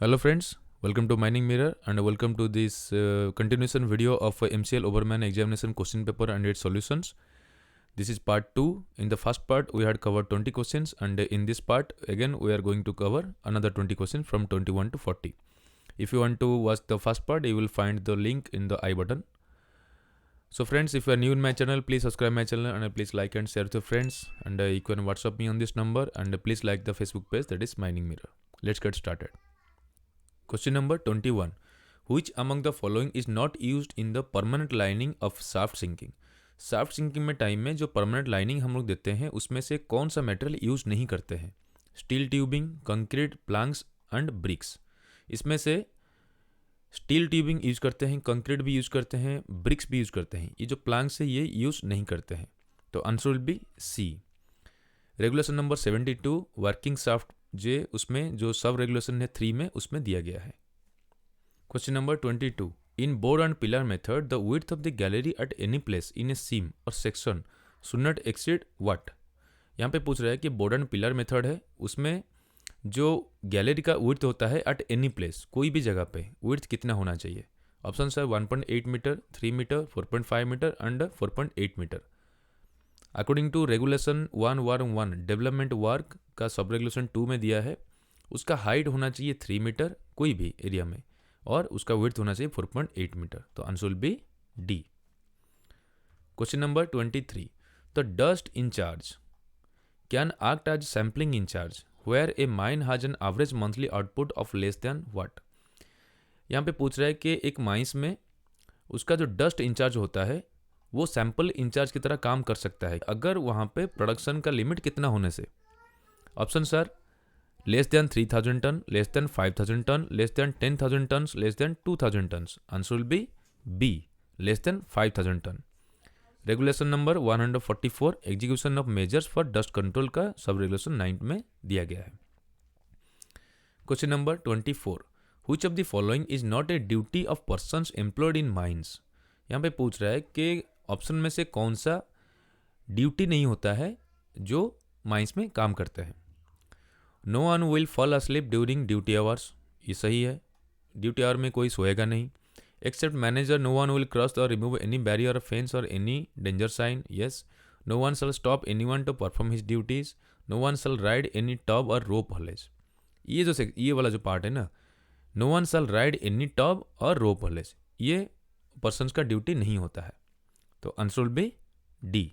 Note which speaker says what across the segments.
Speaker 1: Hello friends, welcome to Mining Mirror and welcome to this continuation video of MCL Overman examination question paper and its solutions. This is part 2. In the first part we had covered 20 questions and in this part again we are going to cover another 20 questions from 21 to 40. If you want to watch the first part, you will find the link in the I button. So friends, if you are new in my channel, please subscribe my channel and please like and share with your friends, and you can WhatsApp me on this number, and please like the Facebook page, that is Mining Mirror. Let's get started. Question number 21. Which among the following is not used in the permanent lining of shaft sinking? Shaft sinking में time में जो permanent lining हम लोग देते हैं उसमें से कौन सा मटेरियल यूज नहीं करते हैं? Steel tubing, concrete, planks and bricks. इसमें से स्टील ट्यूबिंग यूज करते हैं, कंक्रीट भी यूज करते हैं, ब्रिक्स भी यूज करते हैं. ये जो प्लैंक्स है ये यूज नहीं करते हैं. तो answer will be C. Regulation number 72 working shaft जे उसमें जो सब रेगुलेशन है 3 में उसमें दिया गया है. Question number 22. In board and pillar method the width of the gallery at any place in a seam or section should not exceed what? यहाँ पे पूछ रहा है कि बोर्ड एंड पिलर मेथड है, उसमें जो गैलरी का विड्थ होता है एट एनी प्लेस, कोई भी जगह पे विड्थ कितना होना चाहिए? ऑप्शन है 1.8 meter, 3 meter, 4.5 meter and 4.8 meter. According to regulation 1 development work का सब रेगुलेशन 2 में दिया है, उसका हाइट होना चाहिए 3 मीटर कोई भी एरिया में और उसका विड्थ होना चाहिए 4.8 मीटर. तो answer will be D. Question number 23. The dust incharge can act as sampling incharge where a mine has an average monthly output of less than what? यहाँ पे पूछ रहा है कि एक माइंस में उसका जो डस्ट इंचार्ज होता है वो सैंपल इंचार्ज की तरह काम कर सकता है अगर वहाँ पे प्रोडक्शन का लिमिट कितना होने से. Option sir less than 3000 ton, less than 5000 ton, less than 10,000 ton, less than 2000 ton. Answer will be B, less than 5000 ton. Regulation number 144 execution of measures for dust control का sub regulation 9 में दिया गया है. Question number 24. Which of the following is not a duty of persons employed in mines? यहाँ पे पूछ रहा है कि ऑप्शन में से कौन सा ड्यूटी नहीं होता है जो माइंस में काम करते हैं. No one will fall asleep during duty hours, ये सही है. ड्यूटी आवर में कोई सोएगा नहीं. Except manager no one will cross or remove any barrier fence or any danger sign, yes. No one shall stop anyone to perform his duties. No one shall ride any tub or rope haulage. ये वाला जो part है ना, no one shall ride any tub or rope haulage, ये person का duty नहीं होता है. तो answer will be D.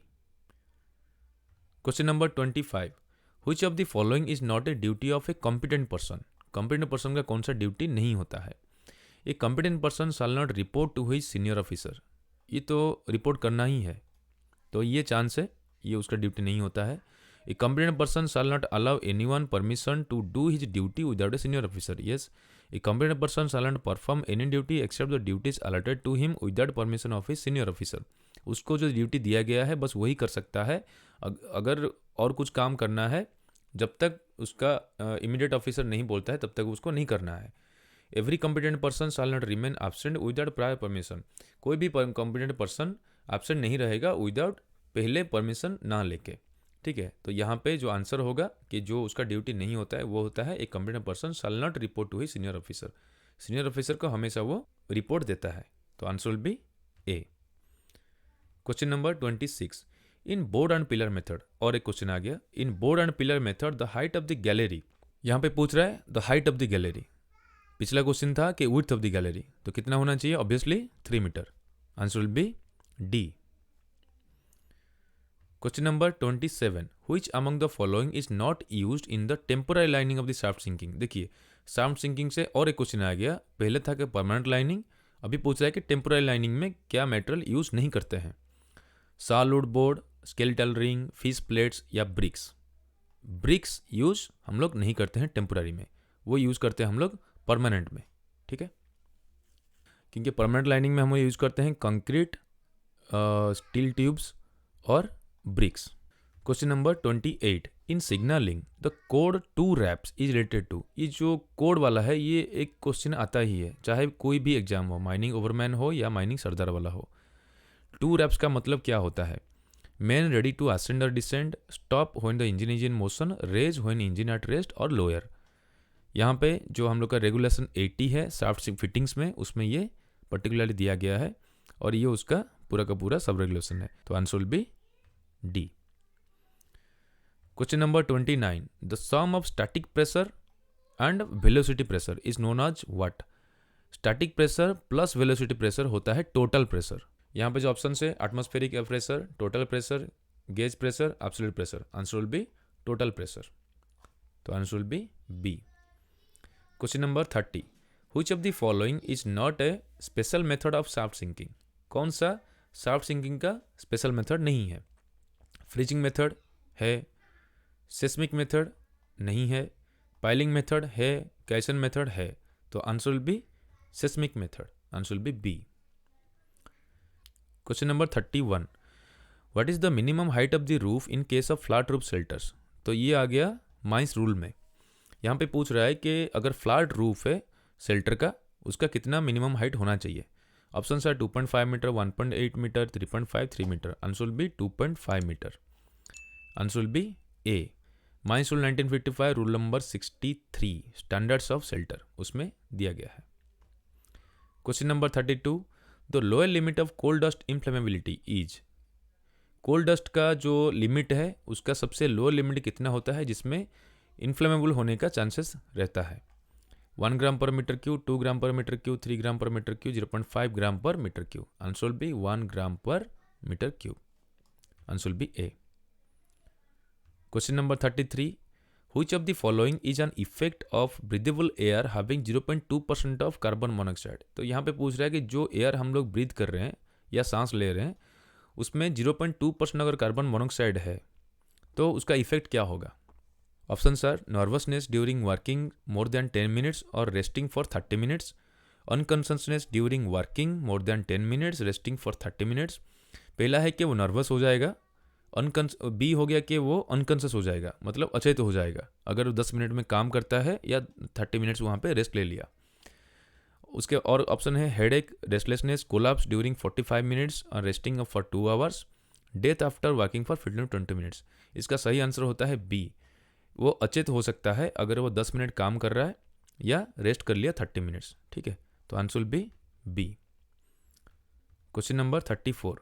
Speaker 1: Question number 25. Which of the following is not a duty of a competent person? Competent person का कौन सा duty नहीं होता है? ए competent person shall not report to his senior officer. ये तो रिपोर्ट करना ही है, तो ये चांस है ये उसका ड्यूटी नहीं होता है. ए competent person shall not allow anyone permission to do his duty without a senior officer. Yes. A competent person shall not perform any duty except the duties allotted to him without permission of his senior officer. उसको जो duty दिया गया है बस वही कर सकता है. अगर और कुछ काम करना है जब तक उसका इमीडिएट ऑफिसर नहीं बोलता है तब तक उसको नहीं करना है. Every competent person shall not remain absent without prior permission. कोई भी कॉम्पिटेंट पर्सन एब्सेंट नहीं रहेगा विदाउट पहले परमिशन ना लेके. ठीक है, तो यहाँ पे जो आंसर होगा कि जो उसका ड्यूटी नहीं होता है वो होता है एक competent person shall not report to he senior officer. Senior officer को हमेशा वो रिपोर्ट देता है. तो answer will be A. Question number 26. In board and pillar method, और एक क्वेश्चन आ गया. In board and pillar method the height of the gallery, यहाँ पे पूछ रहा है the height of the gallery. पिछला क्वेश्चन था कि विड्थ ऑफ द गैलरी, तो कितना होना चाहिए? Obviously 3 metre. Answer will be D. Question number 27. Which among the following is not used in the temporary lining of the shaft sinking? देखिए shaft sinking से और एक क्वेश्चन आ गया. पहले था कि परमानेंट लाइनिंग, अभी पूछ रहा है कि टेम्पोररी लाइनिंग में क्या मेटेरियल यूज नहीं करते हैं. Solid board, skeletal ring, fish plates या ब्रिक्स. ब्रिक्स यूज हम लोग नहीं करते हैं टेम्पोररी में, वो यूज करते हैं हम लोग परमानेंट में. ठीक है, क्योंकि परमानेंट लाइनिंग में हम यूज करते हैं कंक्रीट, स्टील ट्यूब्स और bricks. Question number 28. In signalling the code 2 raps is related to. ये जो कोड वाला है ये एक क्वेश्चन आता ही है चाहे कोई भी एग्जाम हो, माइनिंग ओवरमैन हो या माइनिंग सरदार वाला हो. 2 रैप्स का मतलब क्या होता है? मेन रेडी टू असेंड और descend, stop when the engine is in motion, raise when engine at rest और लोअर. यहाँ पे जो हम लोग का रेगुलेशन 80 है शाफ्ट फिटिंग्स में, उसमें ये पर्टिकुलरली दिया गया है और ये उसका पूरा का पूरा सब रेगुलेशन है। तो answer will be D. Question number 29, the sum of static pressure and velocity pressure is known as what? Static pressure plus velocity pressure होता है टोटल प्रेशर। यहाँ पे जो ऑप्शन है atmospheric air pressure, total pressure, gauge pressure, absolute pressure. Answer will be total pressure. तो answer will be B. Question number 30, which of the following is not a special method of shaft sinking? कौन सा shaft sinking का special method नहीं है? Freezing method है, seismic method नहीं है, piling method है, कैसन मेथड है। तो answer will be seismic method. Answer will be B. Question number 31, what is the minimum height of the roof in case of flat roof shelters? तो ये आ गया mines rule में। यहाँ पे पूछ रहा है कि अगर फ्लैट रूफ है शेल्टर का, उसका कितना मिनिमम हाइट होना चाहिए? ऑप्शन है 2.5 metre, 1.8 metre, 3.5, 3 metre. Answer will be 2.5 metre. Answer will be A. Mines rule 1955 rule number 63 standards of shelter, उसमें दिया गया है। Question number 32, the lower limit of coal dust inflammability is? Coal dust का जो limit है उसका सबसे lower limit कितना होता है जिसमें इन्फ्लेमेबल होने का चांसेस रहता है? 1 gram per meter cube, 2 gram per meter cube, 3 gram per meter cube, 0.5 gram per meter cube. Answer will be 1 gram per meter cube. Answer will be A. Question number 33, which of the following is an effect of breathable air having 0.2% of carbon monoxide? तो यहाँ पे पूछ रहा है कि जो air हम लोग ब्रीथ कर रहे हैं या सांस ले रहे हैं उसमें 0.2% अगर कार्बन मोनोऑक्साइड है तो उसका इफेक्ट क्या होगा? Option sir nervousness during working more than 10 minutes or resting for 30 minutes, unconsciousness during working more than 10 minutes resting for 30 minutes. पहला है कि वो नर्वस हो जाएगा, बी हो गया कि वो अनकॉन्शियस हो जाएगा, मतलब अचेत हो जाएगा अगर वो 10 मिनट में काम करता है या 30 मिनट्स वहाँ पे रेस्ट ले लिया। उसके और ऑप्शन है headache, restlessness, collapse during 45 minutes or resting for 2 hours, death after working for 15-20 minutes. इसका सही आंसर होता है बी। वो अचेत हो सकता है अगर वो 10 मिनट काम कर रहा है या रेस्ट कर लिया 30 मिनट्स। ठीक है, तो answer will be B. Question number 34,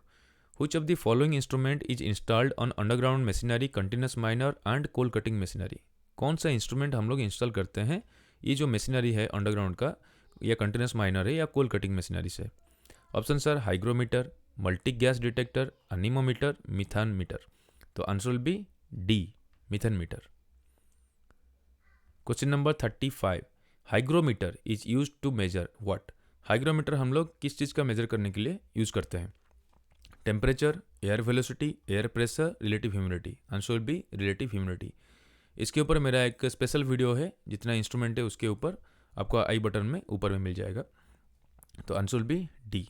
Speaker 1: which of the following instrument is installed on underground machinery, continuous miner and coal cutting machinery? कौन सा इंस्ट्रूमेंट हम लोग इंस्टॉल करते हैं ये जो मशीनरी है अंडरग्राउंड का, या कंटिन्यूस माइनर है या कोल कटिंग मशीनरी से? Option sir hygrometer, multi gas detector, anemometer, methane meter. तो answer will be D, methane meter. Question number 35, hygrometer is use to measure what? Hygrometer हम लोग किस चीज़ का मेजर करने के लिए यूज़ करते हैं? Temperature, air velocity, air pressure, relative humidity. Answer will be relative humidity. इसके ऊपर मेरा एक स्पेशल वीडियो है, जितना इंस्ट्रूमेंट है उसके ऊपर आपको आई बटन में ऊपर में मिल जाएगा। तो answer will be D.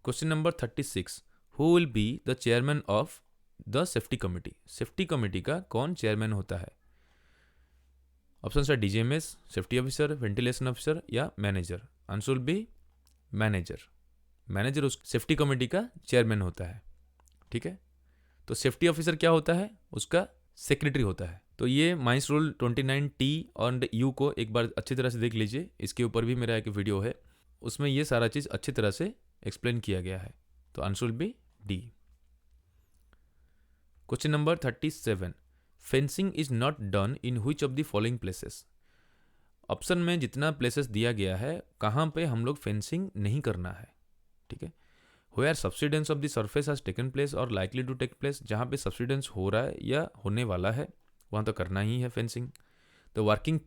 Speaker 1: Question number 36, who will be the chairman of the safety committee? Safety committee का कौन चेयरमैन होता है? ऑप्शन है DGMS, safety officer, ventilation officer या manager. Answer will be manager. Manager उस सेफ्टी कमेटी का chairman होता है। ठीक है, तो सेफ्टी ऑफिसर क्या होता है? उसका सेक्रेटरी होता है। तो ये माइंस रूल 29T और यू को एक बार अच्छी तरह से देख लीजिए, इसके ऊपर भी मेरा एक वीडियो है, उसमें ये सारा चीज़ अच्छी तरह से एक्सप्लेन किया गया है। तो answer will be D. Question number 37, fencing is not done in which of the following places? Option में जितना प्लेसेस दिया गया है कहाँ पे हम लोग फेंसिंग नहीं करना है। ठीक है, where subsidence of the surface has taken place और लाइकली टू टेक प्लेस, जहाँ पे सब्सिडेंस हो रहा है या होने वाला है वहाँ तो करना ही है फेंसिंग। तो वर्किंग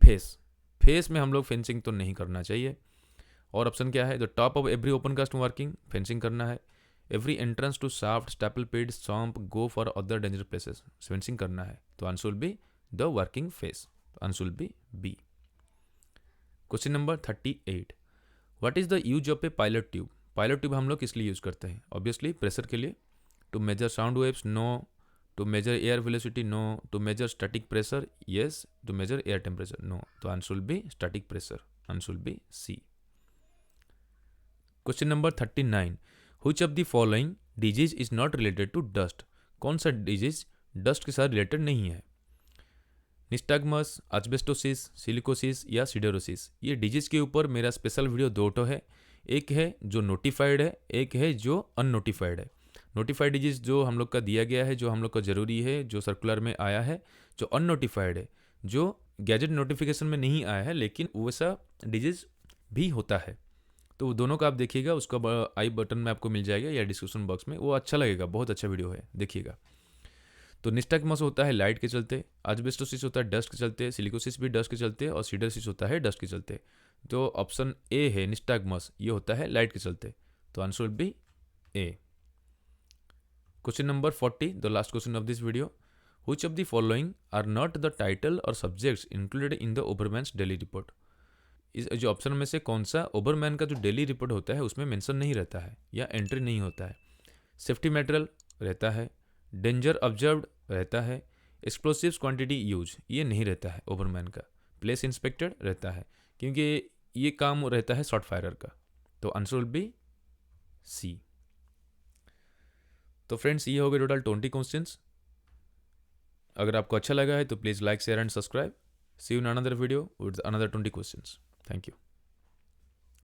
Speaker 1: फेस में हम लोग फेंसिंग तो नहीं करना चाहिए। और ऑप्शन क्या है? The top of every open cast working, fencing करना है। Every entrance to shaft, staple pit, sump, go for other danger places, fencing करना है। तो answer will be the working face. Answer will be B. Question number 38, what is the use of a pilot tube? Pilot tube हम लोग किस लिए use करते हैं? Obviously pressure के लिए। To measure sound waves, no. To measure air velocity, no. To measure static pressure, yes. To measure air temperature, no. तो answer will be static pressure. Answer will be C. Question number 39, which of the following disease is not related to dust? कौन सा disease dust के साथ related नहीं है? निस्टाग्मस, asbestosis, silicosis या सिडरोसिस, ये disease के ऊपर मेरा स्पेशल वीडियो दो तो है। एक है जो नोटिफाइड है, एक है जो अननोटिफाइड है। नोटिफाइड डिजीज़ जो हम लोग का दिया गया है, जो हम लोग का ज़रूरी है, जो सर्कुलर में आया है। जो अननोटिफाइड है, जो गैजेट नोटिफिकेशन में नहीं आया है लेकिन वैसा डिजीज़ भी होता है। तो वो दोनों का आप देखिएगा, उसका आई बटन में आपको मिल जाएगा या डिस्क्रिप्शन बॉक्स में, वो अच्छा लगेगा, बहुत अच्छा वीडियो है, देखिएगा। तो निस्टैग्मस होता है लाइट के चलते, एस्बेस्टोसिस होता है डस्ट के चलते, सिलिकोसिस भी डस्ट के चलते और सिडरोसिस होता है डस्ट के चलते। तो ऑप्शन ए है निस्टैग्मस, ये होता है लाइट के चलते। तो answer will be A. Question number 40, the last question of this video. Which of the following are not the title or subjects included in the overman's daily report? इस जो option में से कौन सा ओबरमैन का जो डेली रिपोर्ट होता है उसमें मेंशन नहीं रहता है या एंट्री नहीं होता है? सेफ्टी मटेरियल रहता है, डेंजर ऑब्जर्व्ड रहता है, एक्सप्लोसिव्स क्वांटिटी यूज ये नहीं रहता है ओबरमैन का, प्लेस इंस्पेक्टेड रहता है, क्योंकि ये काम रहता है शॉर्ट फायरर का। तो आंसर विल बी सी। तो फ्रेंड्स, ये हो गए टोटल 20 क्वेश्चंस। अगर आपको अच्छा लगा है तो please like, share and subscribe. See you in another video with another 20 questions. Thank you.